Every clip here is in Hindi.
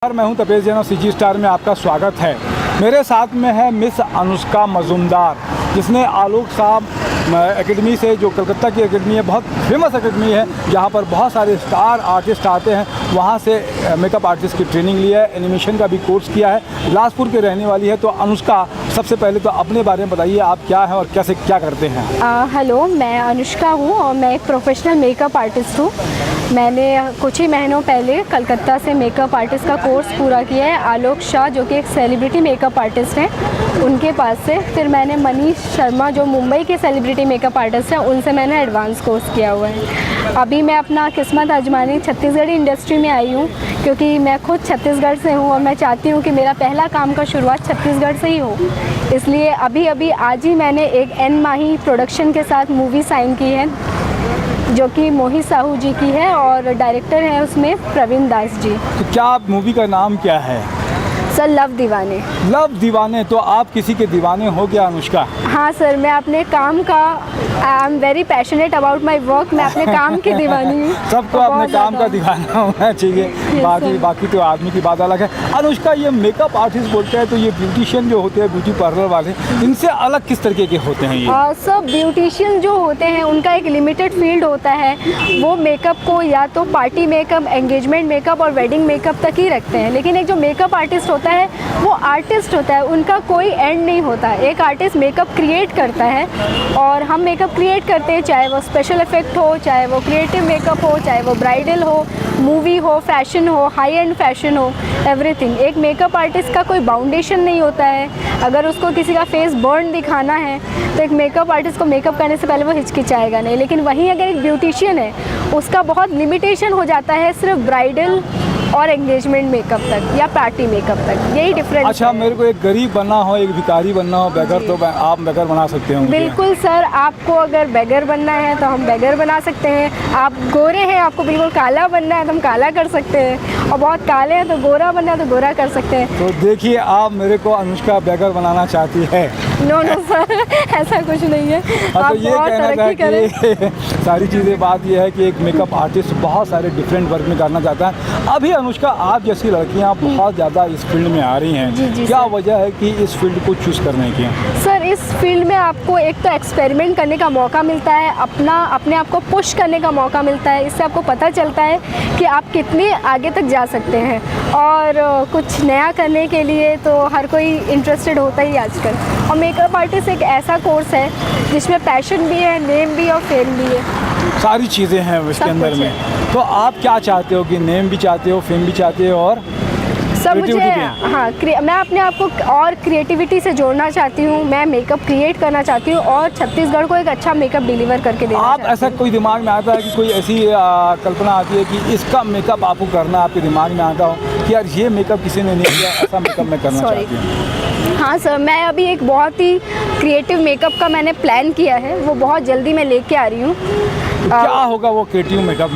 मैं हूं तपेश जैन और सीजी स्टार में आपका स्वागत है। मेरे साथ में है मिस अनुष्का मजूमदार, जिसने आलोक साहब एकेडमी से, जो कलकत्ता की एकेडमी है, बहुत फेमस एकेडमी है जहां पर बहुत सारे स्टार आर्टिस्ट आते हैं, वहां से मेकअप आर्टिस्ट की ट्रेनिंग लिया है, एनिमेशन का भी कोर्स किया है। बिलासपुर के रहने वाली है। तो अनुष्का, सबसे पहले तो अपने बारे में बताइए, आप क्या हैं और कैसे क्या करते हैं? हेलो, मैं अनुष्का हूँ और मैं एक प्रोफेशनल मेकअप आर्टिस्ट हूँ। मैंने कुछ ही महीनों पहले कलकत्ता से मेकअप आर्टिस्ट का कोर्स पूरा किया है, आलोक शाह जो कि एक सेलिब्रिटी मेकअप आर्टिस्ट हैं, उनके पास से। फिर मैंने मनीष शर्मा जो मुंबई के सेलिब्रिटी मेकअप आर्टिस्ट हैं, उनसे मैंने एडवांस कोर्स किया हुआ है। अभी मैं अपना किस्मत आजमाने छत्तीसगढ़ी इंडस्ट्री में आई हूँ, क्योंकि मैं खुद छत्तीसगढ़ से हूँ और मैं चाहती हूँ कि मेरा पहला काम का शुरुआत छत्तीसगढ़ से ही हो। इसलिए अभी आज ही मैंने एक एन माही प्रोडक्शन के साथ मूवी साइन की है, जो कि मोहित साहू जी की है और डायरेक्टर हैं उसमें प्रवीण दास जी। तो क्या आप मूवी का नाम क्या है? सर, लव दीवाने। लव दीवाने। तो आप किसी के दीवाने हो क्या अनुष्का? हाँ सर, मैं अपने काम का, I am very passionate about my work. मैं अपने काम की दीवानी हूँ। सबको अपने काम का दीवाना होना चाहिए। बाकी तो आदमी की बात अलग है। अनुष्का, ये मेकअप आर्टिस्ट बोलते हैं, तो ये ब्यूटिशियन जो होते हैं, ब्यूटी पार्लर वाले, इनसे अलग किस तरीके के होते हैं ये? सब ब्यूटिशियन जो होते हैं उनका एक लिमिटेड फील्ड होता है। वो मेकअप को या तो पार्टी मेकअप, एंगेजमेंट मेकअप और वेडिंग मेकअप तक ही रखते हैं। लेकिन एक जो मेकअप आर्टिस्ट होता है वो आर्टिस्ट होता है, उनका कोई एंड नहीं होता। एक आर्टिस्ट मेकअप क्रिएट करता है और हम मेकअप क्रिएट करते हैं, चाहे वो स्पेशल इफेक्ट हो, चाहे वो क्रिएटिव मेकअप हो, चाहे वो ब्राइडल हो, मूवी हो, फैशन हो, हाई एंड फैशन हो, एवरीथिंग। एक मेकअप आर्टिस्ट का कोई बाउंडेशन नहीं होता है। अगर उसको किसी का फेस बर्न दिखाना है तो एक मेकअप आर्टिस्ट को मेकअप करने से पहले वो हिचकिचाएगा नहीं। लेकिन वहीं अगर एक ब्यूटिशियन है, उसका बहुत लिमिटेशन हो जाता है सिर्फ ब्राइडल और एंगेजमेंट मेकअप तक या पार्टी मेकअप तक। यही डिफरेंस। अच्छा, मेरे को एक गरीब बनना हो, एक भिखारी बनना हो, बेगर, तो आप बेगर बना सकते हो? बिल्कुल सर, आपको अगर बेगर बनना है तो हम बेगर बना सकते हैं। आप गोरे हैं, आपको बिल्कुल काला बनना है तो हम काला कर सकते हैं, और बहुत काले हैं तो गोरा बनना है तो गोरा कर सकते हैं। तो देखिए, आप मेरे को अनुष्का बेगर बनाना चाहती है? नो सर, ऐसा कुछ नहीं है। आप तो ये कहना था कि सारी चीज़ें, बात ये है कि एक मेकअप आर्टिस्ट बहुत सारे डिफरेंट वर्क में करना चाहता है। अभी अनुष्का, आप जैसी लड़कियां बहुत ज़्यादा इस फील्ड में आ रही हैं, जी क्या वजह है कि इस फील्ड को चूज़ करने की? सर, इस फील्ड में आपको एक तो एक्सपेरिमेंट करने का मौका मिलता है, अपने आप को पुश करने का मौका मिलता है। इससे आपको पता चलता है कि आप कितने आगे तक जा सकते हैं, और कुछ नया करने के लिए तो हर कोई इंटरेस्टेड होता ही आजकल। और मेकअप आर्टिस्ट एक ऐसा कोर्स है जिसमें पैशन भी है, नेम भी और फेम भी है, सारी चीज़ें हैं इसके अंदर में। तो आप क्या चाहते हो कि नेम भी चाहते हो, फेम भी चाहते हो, और सब मुझे, हाँ, मैं अपने आप को और क्रिएटिविटी से जोड़ना चाहती हूँ। मैं मेकअप क्रिएट करना चाहती हूँ और छत्तीसगढ़ को एक अच्छा मेकअप डिलीवर करके देना आप ऐसा कोई दिमाग में आता है कि कोई ऐसी कल्पना आती है कि इसका मेकअप आपको करना, आपके दिमाग में आता हो कि यार ये मेकअप किसी ने नहीं किया, ऐसा मेकअप मैं करना चाहती हूँ? हाँ सर, मैं अभी एक बहुत ही क्रिएटिव मेकअप का मैंने प्लान किया है, वो बहुत जल्दी मैं लेके आ रही हूँ। तो क्या होगा वो क्रिएटिव मेकअप?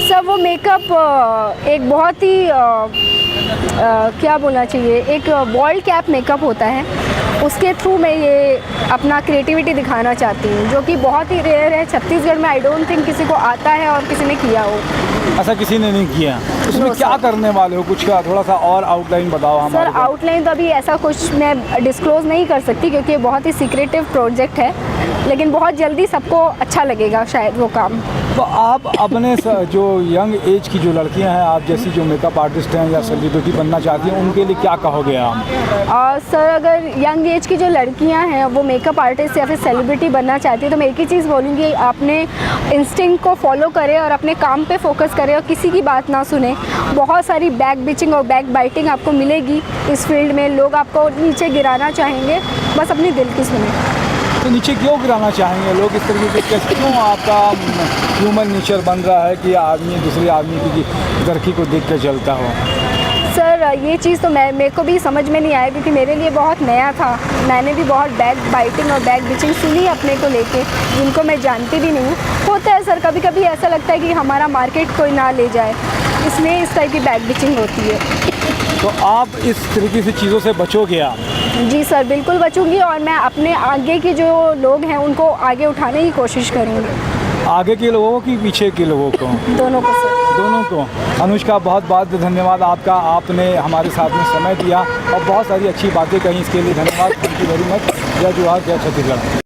सर, वो मेकअप एक बहुत ही क्या बोलना चाहिए, एक वर्ल्ड कैप मेकअप होता है। उसके थ्रू मैं ये अपना क्रिएटिविटी दिखाना चाहती हूँ, जो कि बहुत ही रेयर है छत्तीसगढ़ में। आई डोंट थिंक किसी को आता है और किसी ने किया हो। ऐसा किसी ने नहीं किया। उसमें क्या करने वाले हो? कुछ का थोड़ा सा और आउटलाइन बताओ हमारे को। सर, आउटलाइन तो अभी ऐसा कुछ मैं डिस्क्लोज नहीं कर सकती, क्योंकि ये बहुत ही सीक्रेटिव प्रोजेक्ट है, लेकिन बहुत जल्दी सबको अच्छा लगेगा शायद वो काम। तो आप अपने जो यंग एज की जो लड़कियां हैं, आप जैसी जो मेकअप आर्टिस्ट हैं या सेलिब्रिटी बनना चाहती हैं, उनके लिए क्या कहोगे आप? सर, अगर यंग एज की जो लड़कियां हैं वो मेकअप आर्टिस्ट या फिर सेलिब्रिटी बनना चाहती है, तो मैं एक ही चीज़ बोलूँगी, अपने इंस्टिंक्ट को फॉलो करें और अपने काम पे फोकस करें और किसी की बात ना सुने। बहुत सारी बैक बिचिंग और बैक बाइटिंग आपको मिलेगी इस फील्ड में। लोग आपको नीचे गिराना चाहेंगे, बस अपनी दिल की सुने। तो नीचे क्यों गिराना चाहेंगे लोग इस तरीके से? क्यों आपका ह्यूमन नेचर बन रहा है कि आदमी दूसरे आदमी की तरक्की को देख कर चलता हो? सर, ये चीज़ तो मेरे को भी समझ में नहीं आया, क्योंकि मेरे लिए बहुत नया था। मैंने भी बहुत बैक बाइटिंग और बैक बिचिंग सुनी अपने को लेके, जिनको मैं जानती भी नहीं हूँ। होता है सर, कभी कभी ऐसा लगता है कि हमारा मार्केट कोई ना ले जाए, इसलिए इस टाइप की बैक बिचिंग होती है। तो आप इस तरीके से चीज़ों से बचोगे आप? जी सर, बिल्कुल बचूंगी, और मैं अपने आगे के जो लोग हैं उनको आगे उठाने की कोशिश करूँगी। आगे के लोगों की, पीछे के लोगों को? दोनों को सर। दोनों को। अनुष्का बहुत बहुत धन्यवाद आपका, आपने हमारे साथ में समय दिया और बहुत सारी अच्छी बातें कही, इसके लिए धन्यवाद। Thank you very much. जय जोहार, जय छत्तीसगढ़।